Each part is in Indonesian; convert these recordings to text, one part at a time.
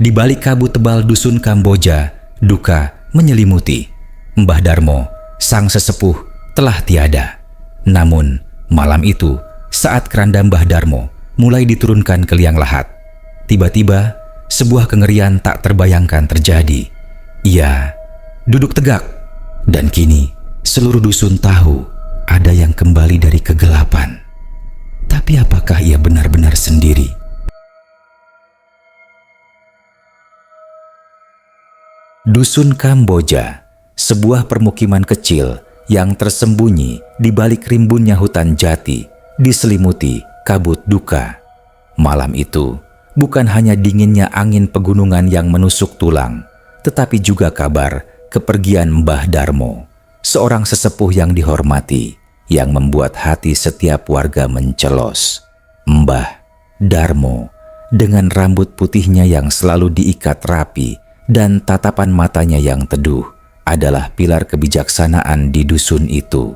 Di balik kabut tebal dusun Kamboja, duka menyelimuti. Mbah Darmo, sang sesepuh, telah tiada. Namun, malam itu, saat keranda Mbah Darmo mulai diturunkan ke liang lahat, tiba-tiba sebuah kengerian tak terbayangkan terjadi. Ia duduk tegak, dan kini seluruh dusun tahu ada yang kembali dari kegelapan. Tapi apakah ia benar-benar sendiri? Dusun Kamboja, sebuah permukiman kecil yang tersembunyi di balik rimbunnya hutan jati, diselimuti kabut duka. Malam itu, bukan hanya dinginnya angin pegunungan yang menusuk tulang, tetapi juga kabar kepergian Mbah Darmo, seorang sesepuh yang dihormati, yang membuat hati setiap warga mencelos. Mbah Darmo, dengan rambut putihnya yang selalu diikat rapi dan tatapan matanya yang teduh, adalah pilar kebijaksanaan di dusun itu.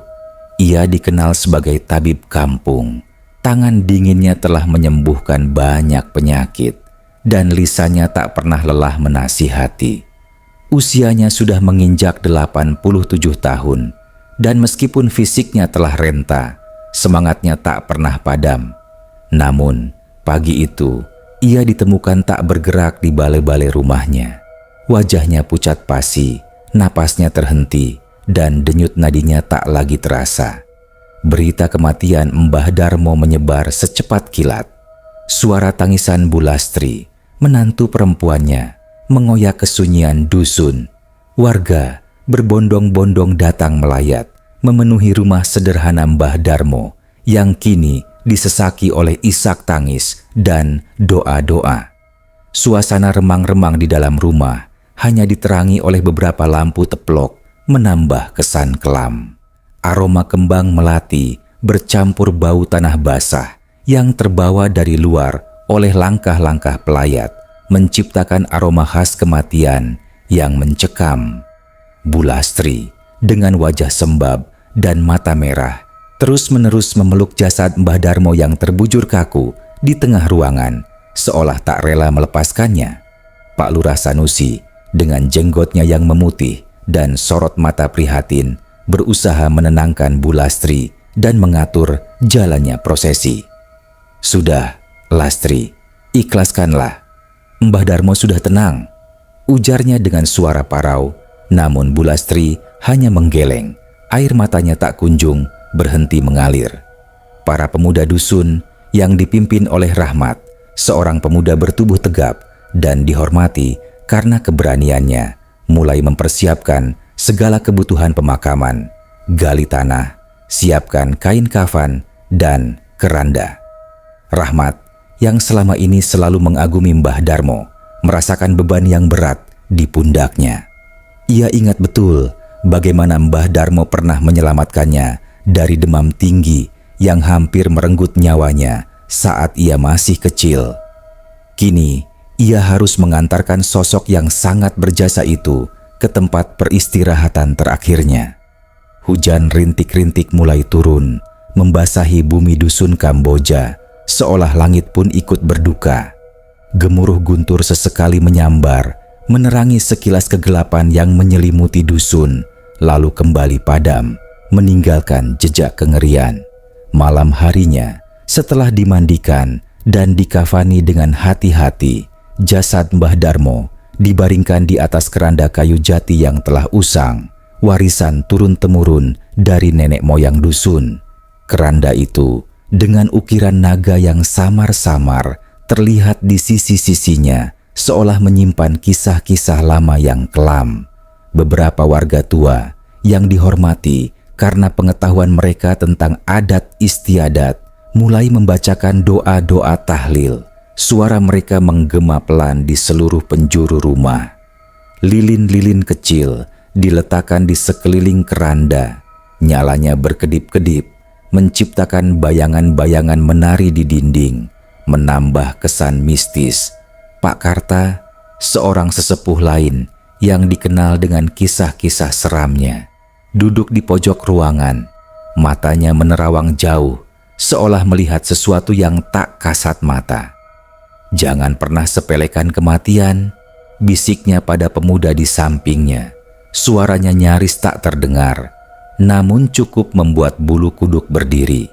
Ia dikenal sebagai tabib kampung. Tangan dinginnya telah menyembuhkan banyak penyakit, dan lisannya tak pernah lelah menasihati. Usianya sudah menginjak 87 tahun, dan meskipun fisiknya telah renta, semangatnya tak pernah padam. Namun, pagi itu, ia ditemukan tak bergerak di balai-balai rumahnya. Wajahnya pucat pasi, napasnya terhenti, dan denyut nadinya tak lagi terasa. Berita kematian Mbah Darmo menyebar secepat kilat. Suara tangisan Bu Lastri, menantu perempuannya, mengoyak kesunyian dusun. Warga berbondong-bondong datang melayat, memenuhi rumah sederhana Mbah Darmo yang kini disesaki oleh isak tangis dan doa-doa. Suasana remang-remang di dalam rumah hanya diterangi oleh beberapa lampu teplok, menambah kesan kelam. Aroma kembang melati bercampur bau tanah basah yang terbawa dari luar oleh langkah-langkah pelayat, menciptakan aroma khas kematian yang mencekam. Bu Lastri dengan wajah sembab dan mata merah terus-menerus memeluk jasad Mbah Darmo yang terbujur kaku di tengah ruangan, seolah tak rela melepaskannya. Pak Lurah Sanusi dengan jenggotnya yang memutih dan sorot mata prihatin berusaha menenangkan Bu Lastri dan mengatur jalannya prosesi. "Sudah, Lastri, ikhlaskanlah. Mbah Darmo sudah tenang," ujarnya dengan suara parau. Namun Bu Lastri hanya menggeleng, air matanya tak kunjung berhenti mengalir. Para pemuda dusun yang dipimpin oleh Rahmat, seorang pemuda bertubuh tegap dan dihormati karena keberaniannya, mulai mempersiapkan segala kebutuhan pemakaman, gali tanah, siapkan kain kafan, dan keranda. Rahmat, yang selama ini selalu mengagumi Mbah Darmo, merasakan beban yang berat di pundaknya. Ia ingat betul bagaimana Mbah Darmo pernah menyelamatkannya dari demam tinggi yang hampir merenggut nyawanya saat ia masih kecil. Kini, ia harus mengantarkan sosok yang sangat berjasa itu ke tempat peristirahatan terakhirnya. Hujan rintik-rintik mulai turun, membasahi bumi dusun Kamboja, seolah langit pun ikut berduka. Gemuruh guntur sesekali menyambar, menerangi sekilas kegelapan yang menyelimuti dusun, lalu kembali padam, meninggalkan jejak kengerian. Malam harinya, setelah dimandikan dan dikafani dengan hati-hati, jasad Mbah Darmo dibaringkan di atas keranda kayu jati yang telah usang, warisan turun-temurun dari nenek moyang dusun. Keranda itu dengan ukiran naga yang samar-samar terlihat di sisi-sisinya, seolah menyimpan kisah-kisah lama yang kelam. Beberapa warga tua yang dihormati karena pengetahuan mereka tentang adat istiadat mulai membacakan doa-doa tahlil. Suara mereka menggema pelan di seluruh penjuru rumah. Lilin-lilin kecil diletakkan di sekeliling keranda. Nyalanya berkedip-kedip, menciptakan bayangan-bayangan menari di dinding, menambah kesan mistis. Pak Karta, seorang sesepuh lain yang dikenal dengan kisah-kisah seramnya, duduk di pojok ruangan. Matanya menerawang jauh, seolah melihat sesuatu yang tak kasat mata. "Jangan pernah sepelekan kematian," bisiknya pada pemuda di sampingnya. Suaranya nyaris tak terdengar, namun cukup membuat bulu kuduk berdiri.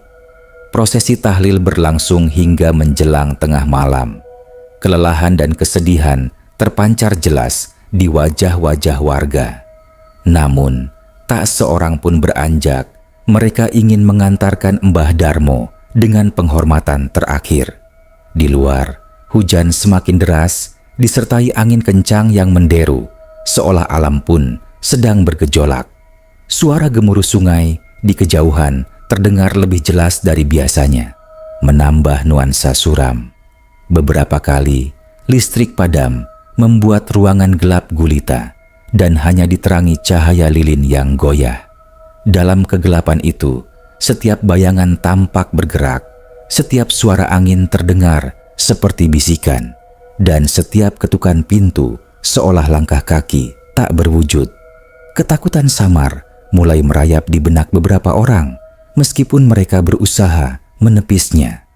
Prosesi tahlil berlangsung hingga menjelang tengah malam. Kelelahan dan kesedihan terpancar jelas di wajah-wajah warga. Namun, tak seorang pun beranjak. Mereka ingin mengantarkan Mbah Darmo dengan penghormatan terakhir. Di luar, hujan semakin deras, disertai angin kencang yang menderu, seolah alam pun sedang bergejolak. Suara gemuruh sungai di kejauhan terdengar lebih jelas dari biasanya, menambah nuansa suram. Beberapa kali, listrik padam membuat ruangan gelap gulita dan hanya diterangi cahaya lilin yang goyah. Dalam kegelapan itu, setiap bayangan tampak bergerak, setiap suara angin terdengar seperti bisikan, dan setiap ketukan pintu seolah langkah kaki tak berwujud. Ketakutan samar mulai merayap di benak beberapa orang, meskipun mereka berusaha menepisnya.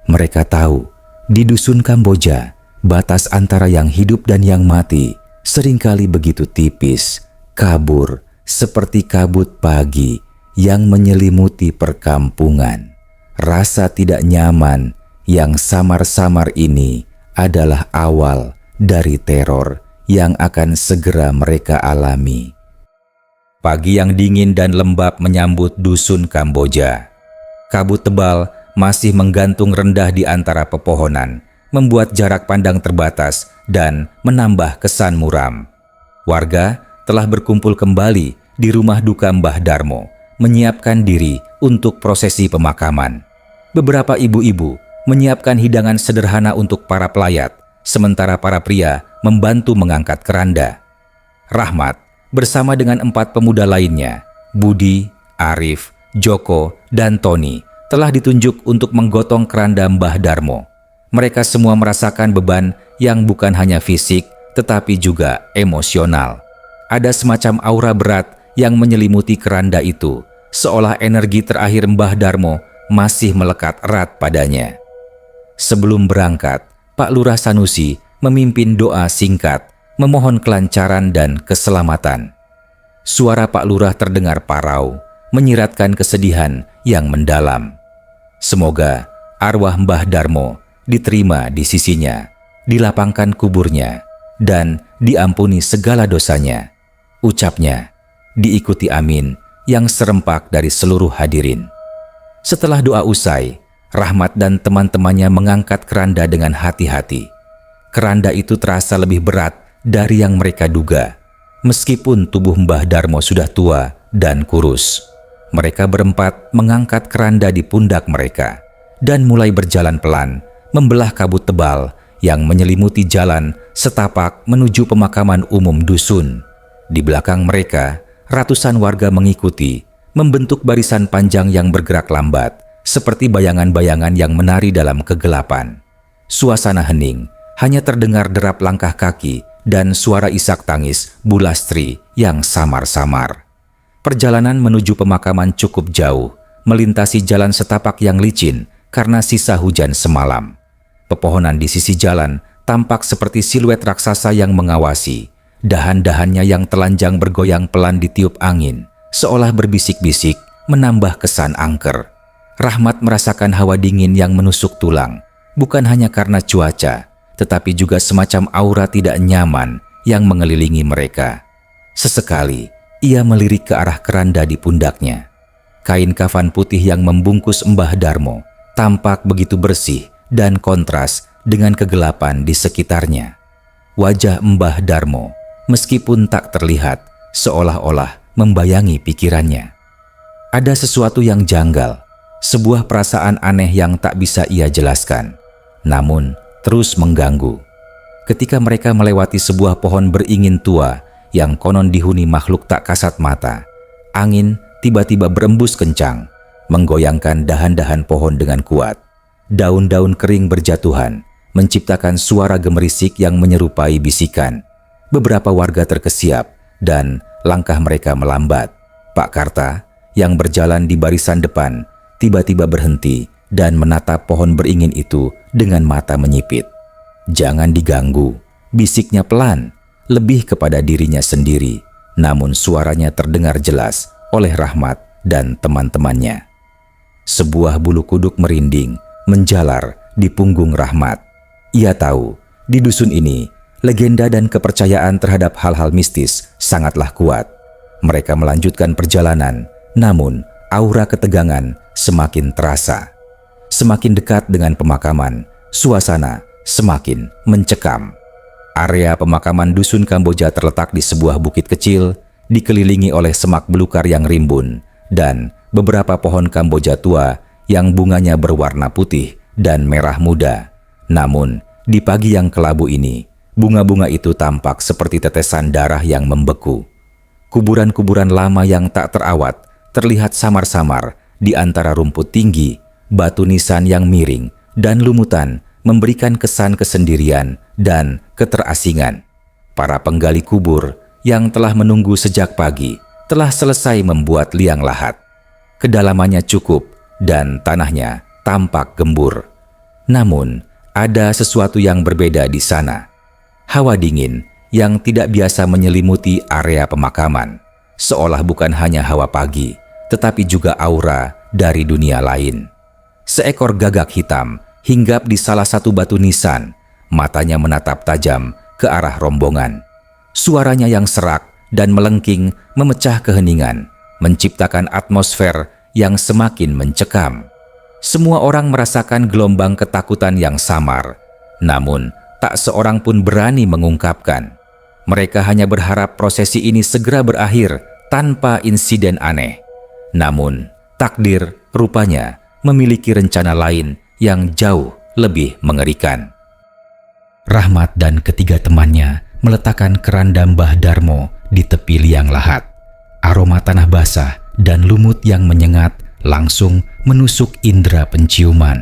Mereka tahu, di dusun Kamboja, batas antara yang hidup dan yang mati seringkali begitu tipis, kabur, seperti kabut pagi yang menyelimuti perkampungan. Rasa tidak nyaman yang samar-samar ini adalah awal dari teror yang akan segera mereka alami. Pagi yang dingin dan lembab menyambut dusun Kamboja. Kabut tebal masih menggantung rendah di antara pepohonan, membuat jarak pandang terbatas dan menambah kesan muram. Warga telah berkumpul kembali di rumah duka Mbah Darmo, menyiapkan diri untuk prosesi pemakaman. Beberapa ibu-ibu menyiapkan hidangan sederhana untuk para pelayat, sementara para pria membantu mengangkat keranda. Rahmat bersama dengan 4 pemuda lainnya, Budi, Arif, Joko, dan Tony, telah ditunjuk untuk menggotong keranda Mbah Darmo. Mereka semua merasakan beban yang bukan hanya fisik, tetapi juga emosional. Ada semacam aura berat yang menyelimuti keranda itu, seolah energi terakhir Mbah Darmo masih melekat erat padanya. Sebelum berangkat, Pak Lurah Sanusi memimpin doa singkat, memohon kelancaran dan keselamatan. Suara Pak Lurah terdengar parau, menyiratkan kesedihan yang mendalam. Semoga arwah Mbah Darmo diterima di sisinya, dilapangkan kuburnya, dan diampuni segala dosanya. Ucapnya diikuti amin yang serempak dari seluruh hadirin. Setelah doa usai, Rahmat dan teman-temannya mengangkat keranda dengan hati-hati. Keranda itu terasa lebih berat dari yang mereka duga. Meskipun tubuh Mbah Darmo sudah tua dan kurus, mereka berempat mengangkat keranda di pundak mereka dan mulai berjalan pelan, membelah kabut tebal yang menyelimuti jalan setapak menuju pemakaman umum dusun. Di belakang mereka, ratusan warga mengikuti, membentuk barisan panjang yang bergerak lambat, seperti bayangan-bayangan yang menari dalam kegelapan. Suasana hening, hanya terdengar derap langkah kaki dan suara isak tangis Bu Lastri yang samar-samar. Perjalanan menuju pemakaman cukup jauh, melintasi jalan setapak yang licin karena sisa hujan semalam. Pepohonan di sisi jalan tampak seperti siluet raksasa yang mengawasi. Dahan-dahannya yang telanjang bergoyang pelan ditiup angin, seolah berbisik-bisik, menambah kesan angker. Rahmat merasakan hawa dingin yang menusuk tulang, bukan hanya karena cuaca, tetapi juga semacam aura tidak nyaman yang mengelilingi mereka. Sesekali, ia melirik ke arah keranda di pundaknya. Kain kafan putih yang membungkus Mbah Darmo tampak begitu bersih dan kontras dengan kegelapan di sekitarnya. Wajah Mbah Darmo, meskipun tak terlihat, seolah-olah membayangi pikirannya. Ada sesuatu yang janggal, sebuah perasaan aneh yang tak bisa ia jelaskan, namun terus mengganggu. Ketika mereka melewati sebuah pohon beringin tua yang konon dihuni makhluk tak kasat mata, angin tiba-tiba berembus kencang, menggoyangkan dahan-dahan pohon dengan kuat. Daun-daun kering berjatuhan, menciptakan suara gemerisik yang menyerupai bisikan. Beberapa warga terkesiap dan langkah mereka melambat. Pak Karta yang berjalan di barisan depan tiba-tiba berhenti dan menatap pohon beringin itu dengan mata menyipit. "Jangan diganggu," bisiknya pelan. lebih kepada dirinya sendiri, namun suaranya terdengar jelas oleh Rahmat dan teman-temannya. Sebuah bulu kuduk merinding menjalar di punggung Rahmat. Ia tahu di dusun ini legenda dan kepercayaan terhadap hal-hal mistis sangatlah kuat. Mereka melanjutkan perjalanan, namun aura ketegangan semakin terasa. Semakin dekat dengan pemakaman, suasana semakin mencekam. Area pemakaman dusun Kamboja terletak di sebuah bukit kecil, dikelilingi oleh semak belukar yang rimbun dan beberapa pohon Kamboja tua yang bunganya berwarna putih dan merah muda. Namun, di pagi yang kelabu ini, bunga-bunga itu tampak seperti tetesan darah yang membeku. Kuburan-kuburan lama yang tak terawat terlihat samar-samar di antara rumput tinggi, batu nisan yang miring, dan lumutan memberikan kesan kesendirian dan keterasingan. Para penggali kubur yang telah menunggu sejak pagi telah selesai membuat liang lahat. Kedalamannya cukup dan tanahnya tampak gembur. Namun, ada sesuatu yang berbeda di sana. Hawa dingin yang tidak biasa menyelimuti area pemakaman, seolah bukan hanya hawa pagi, tetapi juga aura dari dunia lain. Seekor gagak hitam hinggap di salah satu batu nisan, matanya menatap tajam ke arah rombongan. Suaranya yang serak dan melengking memecah keheningan, menciptakan atmosfer yang semakin mencekam. Semua orang merasakan gelombang ketakutan yang samar, namun tak seorang pun berani mengungkapkan. Mereka hanya berharap prosesi ini segera berakhir tanpa insiden aneh. Namun, takdir rupanya memiliki rencana lain yang jauh lebih mengerikan. Rahmat dan ketiga temannya meletakkan keranda Mbah Darmo di tepi liang lahat. Aroma tanah basah dan lumut yang menyengat langsung menusuk indera penciuman.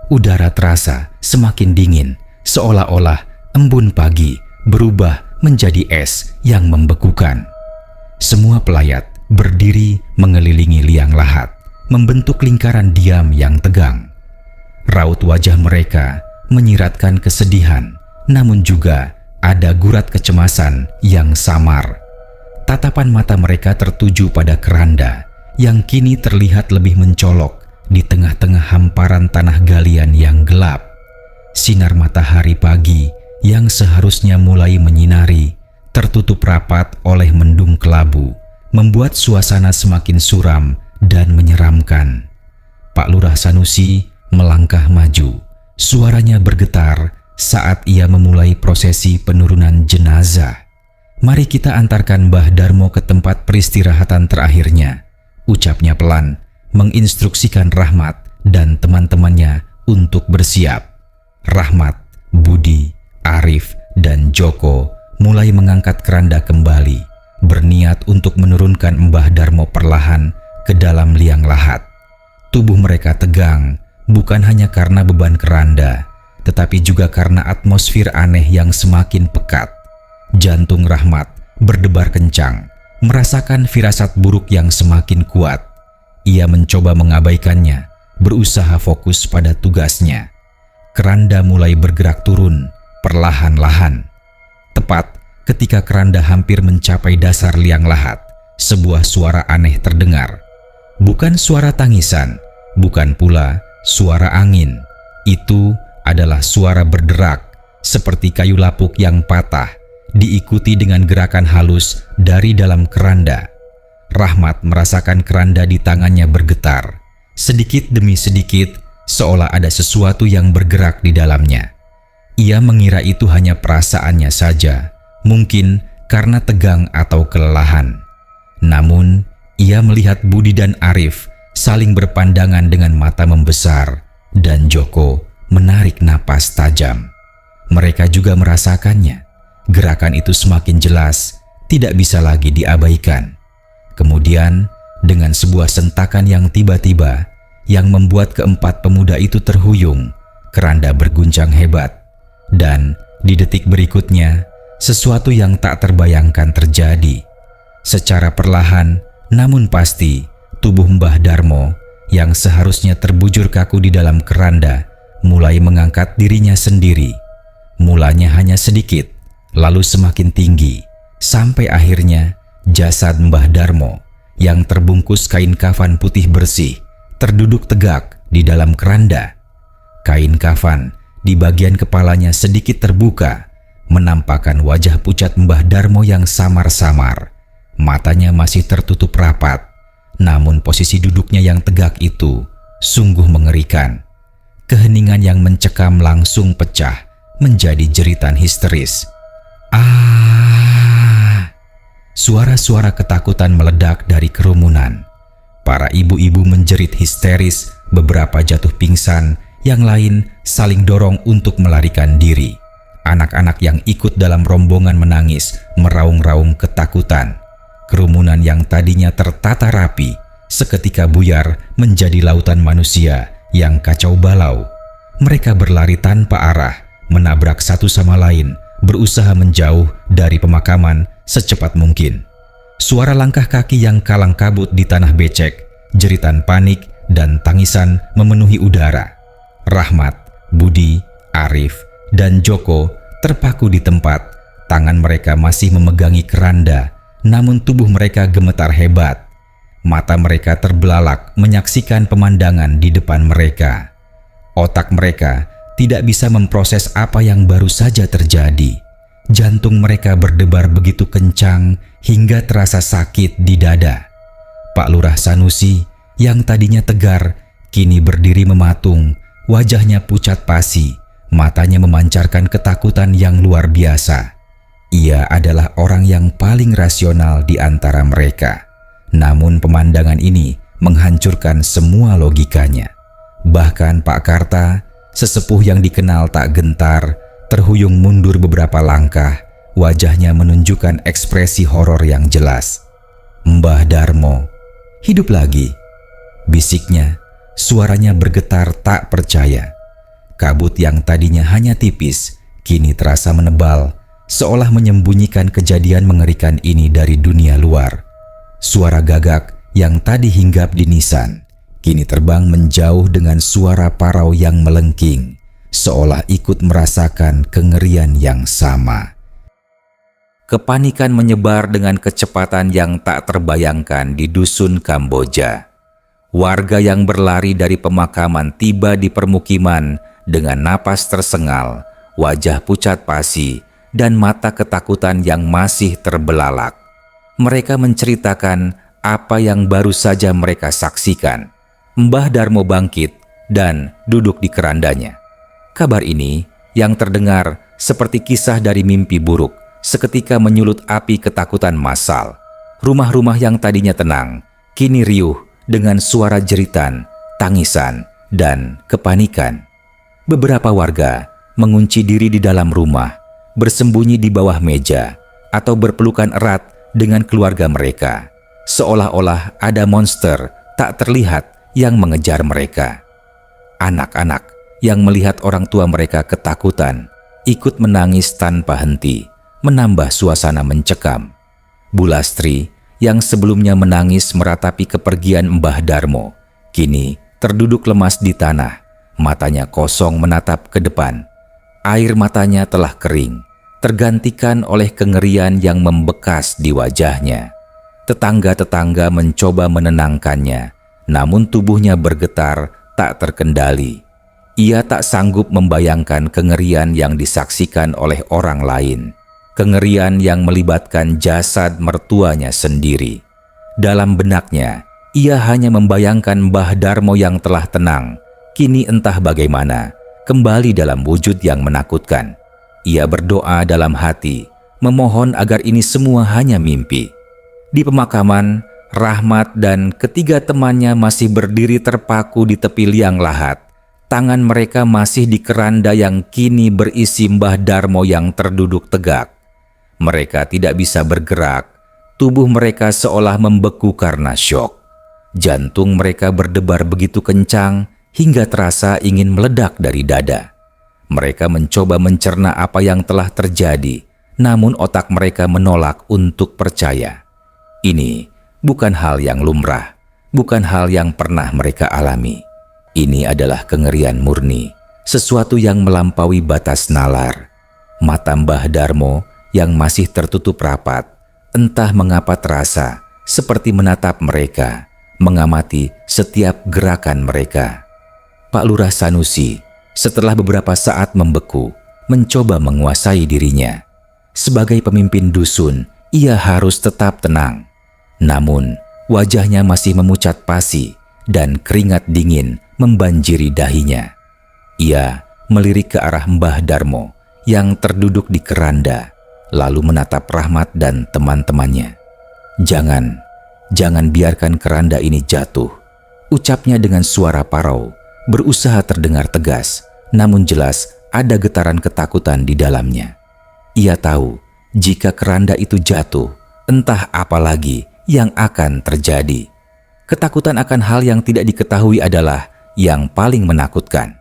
Udara terasa semakin dingin, seolah-olah embun pagi berubah menjadi es yang membekukan. Semua pelayat berdiri mengelilingi liang lahat, membentuk lingkaran diam yang tegang. Raut wajah mereka menyiratkan kesedihan, namun juga ada gurat kecemasan yang samar. Tatapan mata mereka tertuju pada keranda yang kini terlihat lebih mencolok di tengah-tengah hamparan tanah galian yang gelap. Sinar matahari pagi yang seharusnya mulai menyinari tertutup rapat oleh mendung kelabu, membuat suasana semakin suram dan menyeramkan. Pak Lurah Sanusi melangkah maju. Suaranya bergetar saat ia memulai prosesi penurunan jenazah. "Mari kita antarkan Mbah Darmo ke tempat peristirahatan terakhirnya," ucapnya pelan, menginstruksikan Rahmat dan teman-temannya untuk bersiap. Rahmat, Budi, Arif, dan Joko mulai mengangkat keranda kembali, berniat untuk menurunkan Mbah Darmo perlahan ke dalam liang lahat. Tubuh mereka tegang, bukan hanya karena beban keranda, tetapi juga karena atmosfer aneh yang semakin pekat. Jantung Rahmat berdebar kencang, merasakan firasat buruk yang semakin kuat. Ia mencoba mengabaikannya, berusaha fokus pada tugasnya. Keranda mulai bergerak turun, perlahan-lahan. Tepat ketika keranda hampir mencapai dasar liang lahat, sebuah suara aneh terdengar. Bukan suara tangisan, bukan pula suara angin. Itu adalah suara berderak, seperti kayu lapuk yang patah, diikuti dengan gerakan halus dari dalam keranda. Rahmat merasakan keranda di tangannya bergetar. Sedikit demi sedikit, seolah ada sesuatu yang bergerak di dalamnya. Ia mengira itu hanya perasaannya saja, mungkin karena tegang atau kelelahan. Namun, ia melihat Budi dan Arif saling berpandangan dengan mata membesar, dan Joko menarik napas tajam. Mereka juga merasakannya. Gerakan itu semakin jelas, tidak bisa lagi diabaikan. Kemudian, dengan sebuah sentakan yang tiba-tiba, yang membuat keempat pemuda itu terhuyung, keranda berguncang hebat. Dan di detik berikutnya, sesuatu yang tak terbayangkan terjadi. Secara perlahan, namun pasti, tubuh Mbah Darmo yang seharusnya terbujur kaku di dalam keranda mulai mengangkat dirinya sendiri. Mulanya hanya sedikit, lalu semakin tinggi, sampai akhirnya jasad Mbah Darmo yang terbungkus kain kafan putih bersih terduduk tegak di dalam keranda. Kain kafan di bagian kepalanya sedikit terbuka, menampakkan wajah pucat Mbah Darmo yang samar-samar. Matanya masih tertutup rapat, namun posisi duduknya yang tegak itu sungguh mengerikan. Keheningan yang mencekam langsung pecah menjadi jeritan histeris. Ah! Suara-suara ketakutan meledak dari kerumunan. Para ibu-ibu menjerit histeris, beberapa jatuh pingsan, yang lain saling dorong untuk melarikan diri. Anak-anak yang ikut dalam rombongan menangis, meraung-raung ketakutan. Kerumunan yang tadinya tertata rapi, seketika buyar menjadi lautan manusia yang kacau balau. Mereka berlari tanpa arah, menabrak satu sama lain, berusaha menjauh dari pemakaman secepat mungkin. Suara langkah kaki yang kalang kabut di tanah becek, jeritan panik dan tangisan memenuhi udara. Rahmat, Budi, Arif, dan Joko terpaku di tempat. Tangan mereka masih memegangi keranda, namun tubuh mereka gemetar hebat. Mata mereka terbelalak menyaksikan pemandangan di depan mereka. Otak mereka tidak bisa memproses apa yang baru saja terjadi. Jantung mereka berdebar begitu kencang hingga terasa sakit di dada. Pak Lurah Sanusi yang tadinya tegar kini berdiri mematung, wajahnya pucat pasi, matanya memancarkan ketakutan yang luar biasa. Ia adalah orang yang paling rasional di antara mereka. Namun pemandangan ini menghancurkan semua logikanya. Bahkan Pak Karta, sesepuh yang dikenal tak gentar, terhuyung mundur beberapa langkah, wajahnya menunjukkan ekspresi horor yang jelas. "Mbah Darmo hidup lagi," bisiknya, suaranya bergetar tak percaya. Kabut yang tadinya hanya tipis, kini terasa menebal, seolah menyembunyikan kejadian mengerikan ini dari dunia luar. Suara gagak yang tadi hinggap di nisan, kini terbang menjauh dengan suara parau yang melengking, seolah ikut merasakan kengerian yang sama. Kepanikan menyebar dengan kecepatan yang tak terbayangkan di dusun Kamboja. Warga yang berlari dari pemakaman tiba di permukiman dengan napas tersengal, wajah pucat pasi, dan mata ketakutan yang masih terbelalak. Mereka menceritakan apa yang baru saja mereka saksikan. Mbah Darmo bangkit dan duduk di kerandanya. Kabar ini yang terdengar seperti kisah dari mimpi buruk, seketika menyulut api ketakutan massal. Rumah-rumah yang tadinya tenang, kini riuh dengan suara jeritan, tangisan, dan kepanikan. Beberapa warga mengunci diri di dalam rumah, bersembunyi di bawah meja, atau berpelukan erat dengan keluarga mereka, seolah-olah ada monster tak terlihat yang mengejar mereka. Anak-anak yang melihat orang tua mereka ketakutan, ikut menangis tanpa henti, menambah suasana mencekam. Bu Lastri yang sebelumnya menangis meratapi kepergian Mbah Darmo, kini terduduk lemas di tanah, matanya kosong menatap ke depan. Air matanya telah kering, tergantikan oleh kengerian yang membekas di wajahnya. Tetangga-tetangga mencoba menenangkannya, namun tubuhnya bergetar tak terkendali. Ia tak sanggup membayangkan kengerian yang disaksikan oleh orang lain. Kengerian yang melibatkan jasad mertuanya sendiri. Dalam benaknya, ia hanya membayangkan Mbah Darmo yang telah tenang, kini entah bagaimana, kembali dalam wujud yang menakutkan. Ia berdoa dalam hati, memohon agar ini semua hanya mimpi. Di pemakaman, Rahmat dan ketiga temannya masih berdiri terpaku di tepi liang lahat. Tangan mereka masih di keranda yang kini berisi Mbah Darmo yang terduduk tegak. Mereka tidak bisa bergerak, tubuh mereka seolah membeku karena syok. Jantung mereka berdebar begitu kencang hingga terasa ingin meledak dari dada. Mereka mencoba mencerna apa yang telah terjadi, namun otak mereka menolak untuk percaya. Ini bukan hal yang lumrah, bukan hal yang pernah mereka alami. Ini adalah kengerian murni, sesuatu yang melampaui batas nalar. Mata Mbah Darmo yang masih tertutup rapat, entah mengapa terasa seperti menatap mereka, mengamati setiap gerakan mereka. Pak Lurah Sanusi setelah beberapa saat membeku, mencoba menguasai dirinya. Sebagai pemimpin dusun, ia harus tetap tenang. Namun, wajahnya masih memucat pasi dan keringat dingin membanjiri dahinya. Ia melirik ke arah Mbah Darmo yang terduduk di keranda, lalu menatap Rahmat dan teman-temannya. Jangan biarkan keranda ini jatuh, ucapnya dengan suara parau, berusaha terdengar tegas, namun jelas ada getaran ketakutan di dalamnya. Ia tahu jika keranda itu jatuh, entah apa lagi yang akan terjadi. Ketakutan akan hal yang tidak diketahui adalah yang paling menakutkan.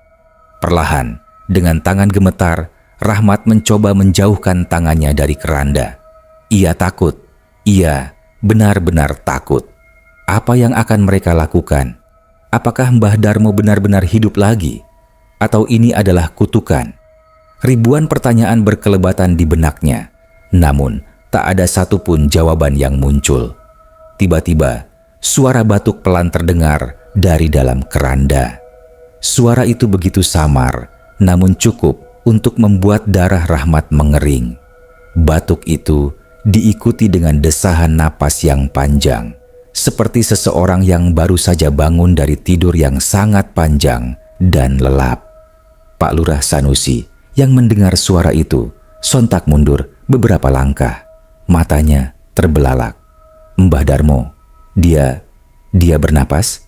Perlahan, dengan tangan gemetar, Rahmat mencoba menjauhkan tangannya dari keranda. Ia takut. Ia benar-benar takut. Apa yang akan mereka lakukan? Apakah Mbah Darmo benar-benar hidup lagi? Atau ini adalah kutukan? Ribuan pertanyaan berkelebatan di benaknya. Namun, tak ada satupun jawaban yang muncul. Tiba-tiba, suara batuk pelan terdengar dari dalam keranda. Suara itu begitu samar, namun cukup untuk membuat darah Rahmat mengering. Batuk itu diikuti dengan desahan napas yang panjang, seperti seseorang yang baru saja bangun dari tidur yang sangat panjang dan lelap. Pak Lurah Sanusi yang mendengar suara itu sontak mundur beberapa langkah. Matanya terbelalak. Mbah Darmo, dia bernapas?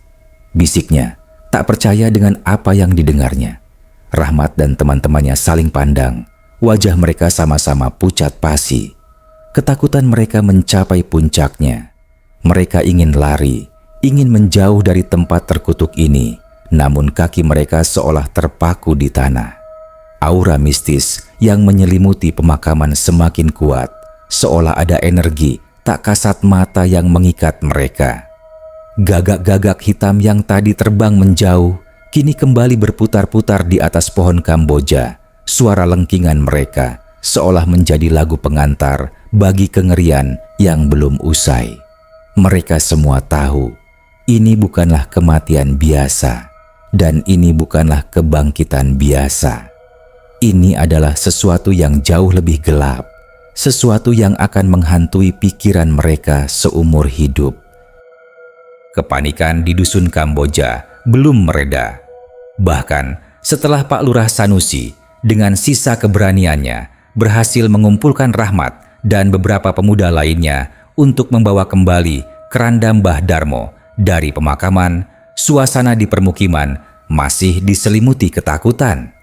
Bisiknya, tak percaya dengan apa yang didengarnya. Rahmat dan teman-temannya saling pandang. Wajah mereka sama-sama pucat pasi. Ketakutan mereka mencapai puncaknya. Mereka ingin lari, ingin menjauh dari tempat terkutuk ini. Namun kaki mereka seolah terpaku di tanah. Aura mistis yang menyelimuti pemakaman semakin kuat, seolah ada energi tak kasat mata yang mengikat mereka. Gagak-gagak hitam yang tadi terbang menjauh, kini kembali berputar-putar di atas pohon Kamboja. Suara lengkingan mereka seolah menjadi lagu pengantar bagi kengerian yang belum usai. Mereka semua tahu, ini bukanlah kematian biasa, dan ini bukanlah kebangkitan biasa. Ini adalah sesuatu yang jauh lebih gelap, sesuatu yang akan menghantui pikiran mereka seumur hidup. Kepanikan di dusun Kamboja belum mereda. Bahkan setelah Pak Lurah Sanusi dengan sisa keberaniannya berhasil mengumpulkan Rahmat dan beberapa pemuda lainnya untuk membawa kembali keranda Mbah Darmo dari pemakaman, suasana di permukiman masih diselimuti ketakutan.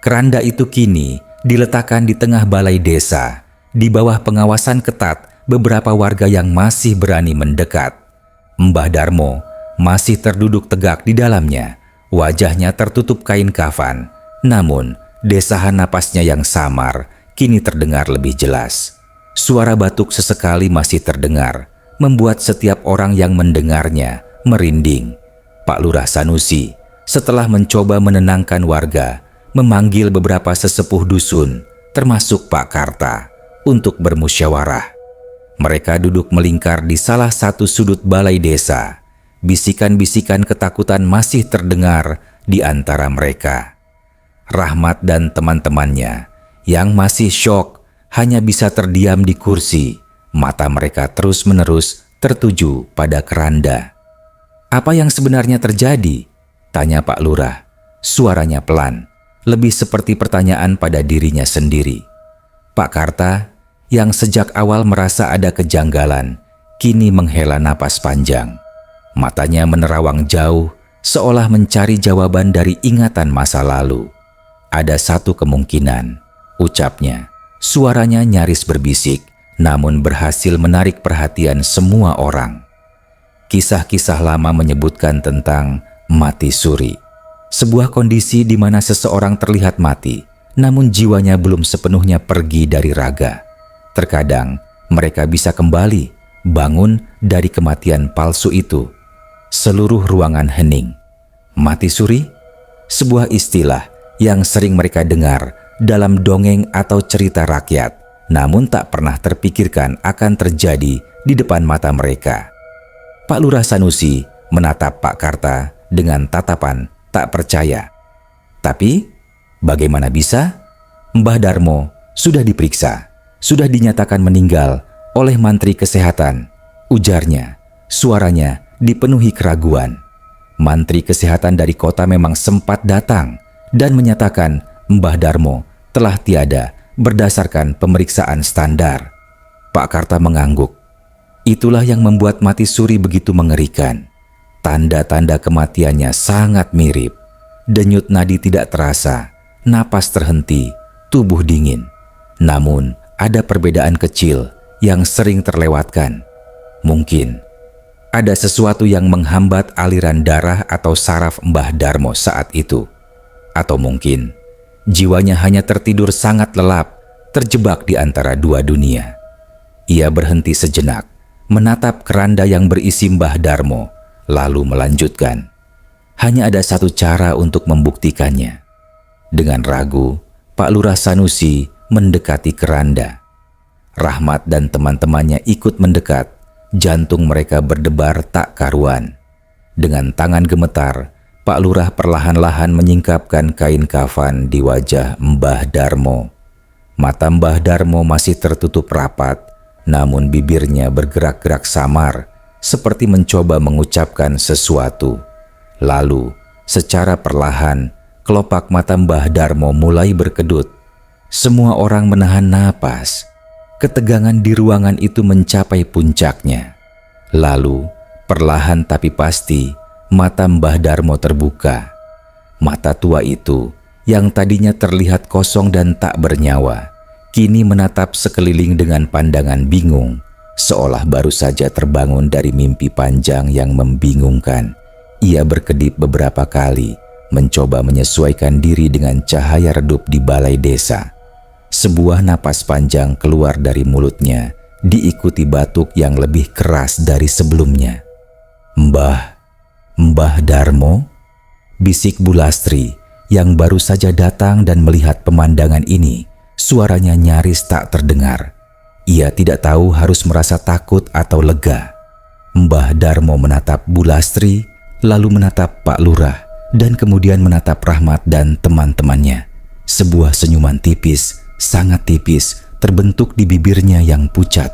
Keranda itu kini diletakkan di tengah balai desa, di bawah pengawasan ketat beberapa warga yang masih berani mendekat. Mbah Darmo masih terduduk tegak di dalamnya, wajahnya tertutup kain kafan. Namun, desahan napasnya yang samar kini terdengar lebih jelas. Suara batuk sesekali masih terdengar, membuat setiap orang yang mendengarnya merinding. Pak Lurah Sanusi setelah mencoba menenangkan warga, memanggil beberapa sesepuh dusun, termasuk Pak Karta, untuk bermusyawarah. Mereka duduk melingkar di salah satu sudut balai desa. Bisikan-bisikan ketakutan masih terdengar di antara mereka. Rahmat dan teman-temannya yang masih syok hanya bisa terdiam di kursi. Mata mereka terus-menerus tertuju pada keranda. "Apa yang sebenarnya terjadi?" tanya Pak Lurah. Suaranya pelan, lebih seperti pertanyaan pada dirinya sendiri. Pak Karta yang sejak awal merasa ada kejanggalan, kini menghela napas panjang. Matanya menerawang jauh, seolah mencari jawaban dari ingatan masa lalu. "Ada satu kemungkinan," ucapnya. Suaranya nyaris berbisik, namun berhasil menarik perhatian semua orang. Kisah-kisah lama menyebutkan tentang mati suri. Sebuah kondisi di mana seseorang terlihat mati, namun jiwanya belum sepenuhnya pergi dari raga. Terkadang mereka bisa kembali, bangun dari kematian palsu itu. Seluruh ruangan hening. Mati suri? Sebuah istilah yang sering mereka dengar dalam dongeng atau cerita rakyat. namun tak pernah terpikirkan akan terjadi di depan mata mereka. Pak Lurah Sanusi menatap Pak Karta dengan tatapan tak percaya. Tapi bagaimana bisa? Mbah Darmo sudah diperiksa, sudah dinyatakan meninggal oleh Mantri Kesehatan, ujarnya. Suaranya dipenuhi keraguan. Mantri Kesehatan dari kota memang sempat datang dan menyatakan Mbah Darmo telah tiada berdasarkan pemeriksaan standar. Pak Karta mengangguk. Itulah yang membuat mati suri begitu mengerikan. Tanda-tanda kematiannya sangat mirip. Denyut nadi tidak terasa, napas terhenti, tubuh dingin. Namun ada perbedaan kecil yang sering terlewatkan. Mungkin ada sesuatu yang menghambat aliran darah atau saraf Mbah Darmo saat itu. Atau mungkin jiwanya hanya tertidur sangat lelap, terjebak di antara dua dunia. Ia berhenti sejenak, menatap keranda yang berisi Mbah Darmo, lalu melanjutkan. Hanya ada satu cara untuk membuktikannya. Dengan ragu, Pak Lurah Sanusi mendekati keranda. Rahmat dan teman-temannya ikut mendekat. Jantung mereka berdebar tak karuan. Dengan tangan gemetar, Pak Lurah perlahan-lahan menyingkapkan kain kafan di wajah Mbah Darmo. Mata Mbah Darmo masih tertutup rapat, namun bibirnya bergerak-gerak samar, seperti mencoba mengucapkan sesuatu. Lalu, secara perlahan, kelopak mata Mbah Darmo mulai berkedut. Semua orang menahan napas. Ketegangan di ruangan itu mencapai puncaknya. Lalu, perlahan tapi pasti, mata Mbah Darmo terbuka. Mata tua itu, yang tadinya terlihat kosong dan tak bernyawa, kini menatap sekeliling dengan pandangan bingung, seolah baru saja terbangun dari mimpi panjang yang membingungkan. Ia berkedip beberapa kali, mencoba menyesuaikan diri dengan cahaya redup di balai desa. Sebuah napas panjang keluar dari mulutnya, diikuti batuk yang lebih keras dari sebelumnya. Mbah Darmo? Bisik Bu Lastri yang baru saja datang dan melihat pemandangan ini. Suaranya nyaris tak terdengar. Ia tidak tahu harus merasa takut atau lega. Mbah Darmo menatap Bu Lastri, lalu menatap Pak Lurah, dan kemudian menatap Rahmat dan teman-temannya. Sebuah senyuman tipis, sangat tipis, terbentuk di bibirnya yang pucat.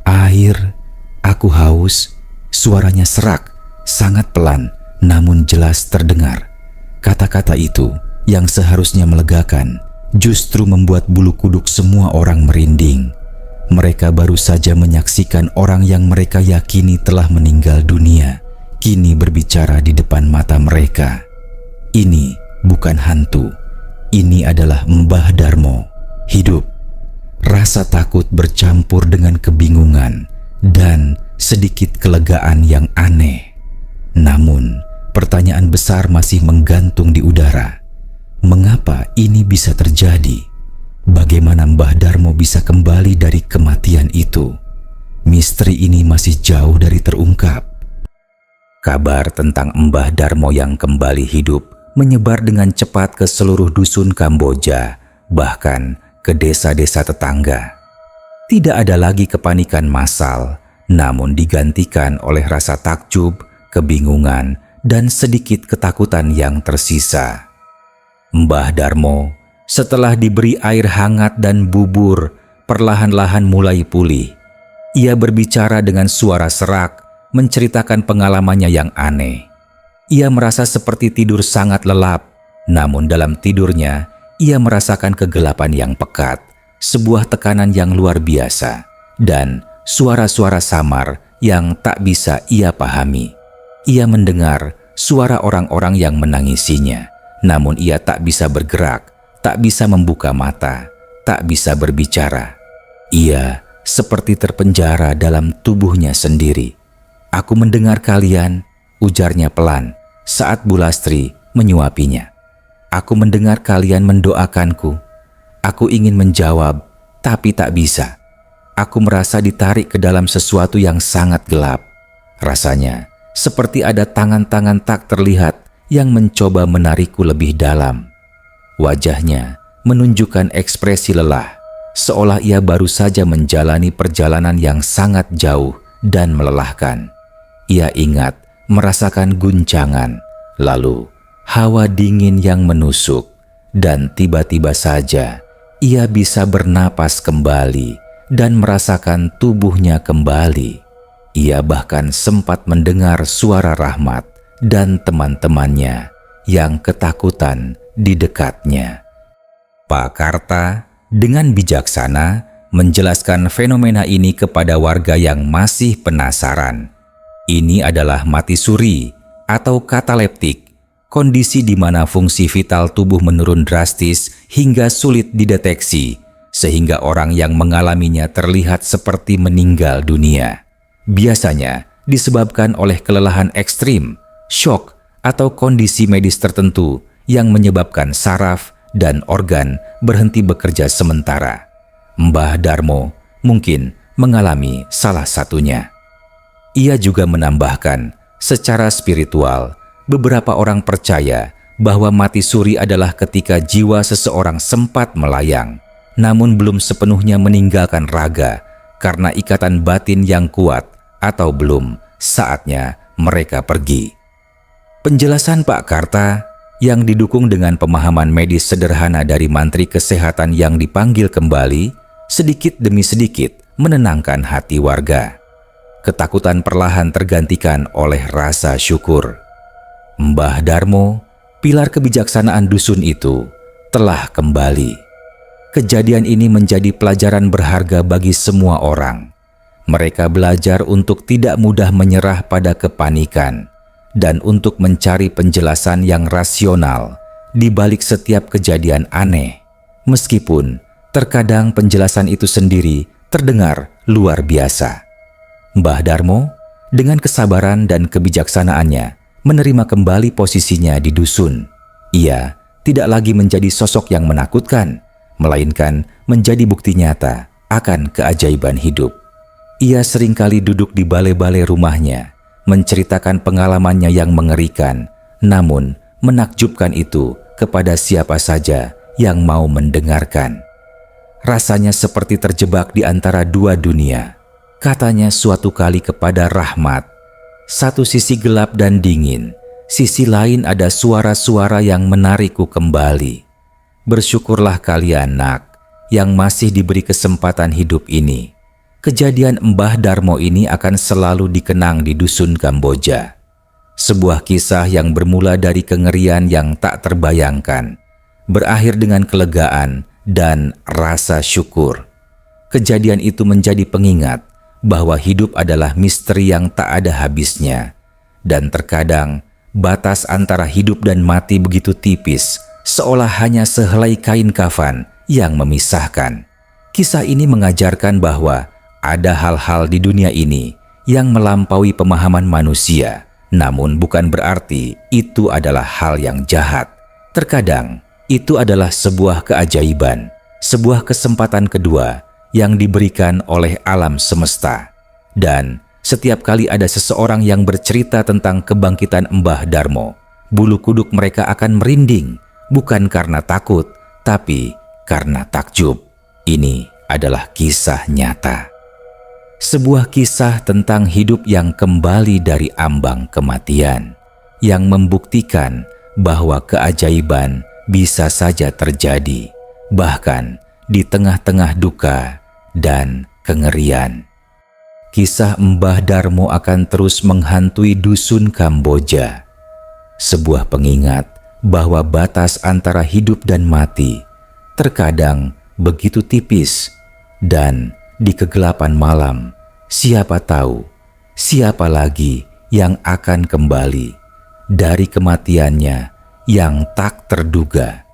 Air, aku haus. Suaranya serak, sangat pelan, namun jelas terdengar. Kata-kata itu yang seharusnya melegakan, justru membuat bulu kuduk semua orang merinding. Mereka baru saja menyaksikan orang yang mereka yakini telah meninggal dunia, kini berbicara di depan mata mereka. Ini bukan hantu, ini adalah Mbah Darmo, hidup. Rasa takut bercampur dengan kebingungan dan sedikit kelegaan yang aneh. Namun, pertanyaan besar masih menggantung di udara. Mengapa ini bisa terjadi? Bagaimana Mbah Darmo bisa kembali dari kematian itu? Misteri ini masih jauh dari terungkap. Kabar tentang Mbah Darmo yang kembali hidup menyebar dengan cepat ke seluruh dusun Kamboja, bahkan ke desa-desa tetangga. Tidak ada lagi kepanikan massal, namun digantikan oleh rasa takjub, kebingungan, dan sedikit ketakutan yang tersisa. Mbah Darmo, setelah diberi air hangat dan bubur, perlahan-lahan mulai pulih. Ia berbicara dengan suara serak, menceritakan pengalamannya yang aneh. Ia merasa seperti tidur sangat lelap, namun dalam tidurnya, ia merasakan kegelapan yang pekat, sebuah tekanan yang luar biasa, dan suara-suara samar yang tak bisa ia pahami. Ia mendengar suara orang-orang yang menangisinya, namun ia tak bisa bergerak, tak bisa membuka mata, tak bisa berbicara. Ia seperti terpenjara dalam tubuhnya sendiri. "Aku mendengar kalian," ujarnya pelan saat Bu Lastri menyuapinya. "Aku mendengar kalian mendoakanku. Aku ingin menjawab, tapi tak bisa. Aku merasa ditarik ke dalam sesuatu yang sangat gelap. Rasanya seperti ada tangan-tangan tak terlihat yang mencoba menarikku lebih dalam." Wajahnya menunjukkan ekspresi lelah, seolah ia baru saja menjalani perjalanan yang sangat jauh dan melelahkan. Ia ingat merasakan guncangan, lalu hawa dingin yang menusuk, dan tiba-tiba saja ia bisa bernapas kembali dan merasakan tubuhnya kembali. Ia bahkan sempat mendengar suara Rahmat dan teman-temannya yang ketakutan di dekatnya. Pak Karta dengan bijaksana menjelaskan fenomena ini kepada warga yang masih penasaran. Ini adalah mati suri atau kataleptik, kondisi di mana fungsi vital tubuh menurun drastis hingga sulit dideteksi, sehingga orang yang mengalaminya terlihat seperti meninggal dunia. Biasanya disebabkan oleh kelelahan ekstrim, shock, atau kondisi medis tertentu yang menyebabkan saraf dan organ berhenti bekerja sementara. Mbah Darmo mungkin mengalami salah satunya. Ia juga menambahkan, secara spiritual, beberapa orang percaya bahwa mati suri adalah ketika jiwa seseorang sempat melayang, namun belum sepenuhnya meninggalkan raga karena ikatan batin yang kuat atau belum saatnya mereka pergi. Penjelasan Pak Karta yang didukung dengan pemahaman medis sederhana dari mantri kesehatan yang dipanggil kembali, sedikit demi sedikit menenangkan hati warga. Ketakutan perlahan tergantikan oleh rasa syukur. Mbah Darmo, pilar kebijaksanaan dusun itu, telah kembali. Kejadian ini menjadi pelajaran berharga bagi semua orang. Mereka belajar untuk tidak mudah menyerah pada kepanikan dan untuk mencari penjelasan yang rasional di balik setiap kejadian aneh, meskipun terkadang penjelasan itu sendiri terdengar luar biasa. Mbah Darmo dengan kesabaran dan kebijaksanaannya menerima kembali posisinya di dusun. Ia tidak lagi menjadi sosok yang menakutkan, melainkan menjadi bukti nyata akan keajaiban hidup. Ia seringkali duduk di balai-balai rumahnya, menceritakan pengalamannya yang mengerikan, namun menakjubkan itu kepada siapa saja yang mau mendengarkan. Rasanya seperti terjebak di antara dua dunia. Katanya suatu kali kepada Rahmat, satu sisi gelap dan dingin, sisi lain ada suara-suara yang menarikku kembali. Bersyukurlah kalian nak, yang masih diberi kesempatan hidup ini. Kejadian Mbah Darmo ini akan selalu dikenang di dusun Kamboja. Sebuah kisah yang bermula dari kengerian yang tak terbayangkan, berakhir dengan kelegaan dan rasa syukur. Kejadian itu menjadi pengingat bahwa hidup adalah misteri yang tak ada habisnya, dan terkadang batas antara hidup dan mati begitu tipis, seolah hanya sehelai kain kafan yang memisahkan. Kisah ini mengajarkan bahwa ada hal-hal di dunia ini yang melampaui pemahaman manusia, namun bukan berarti itu adalah hal yang jahat. Terkadang itu adalah sebuah keajaiban, sebuah kesempatan kedua yang diberikan oleh alam semesta. Dan setiap kali ada seseorang yang bercerita tentang kebangkitan Mbah Darmo, bulu kuduk mereka akan merinding, bukan karena takut, tapi karena takjub. Ini adalah kisah nyata. Sebuah kisah tentang hidup yang kembali dari ambang kematian, yang membuktikan bahwa keajaiban bisa saja terjadi, bahkan di tengah-tengah duka dan kengerian. Kisah Mbah Darmo akan terus menghantui dusun Kamboja. Sebuah pengingat bahwa batas antara hidup dan mati terkadang begitu tipis, dan di kegelapan malam siapa tahu siapa lagi yang akan kembali dari kematiannya yang tak terduga.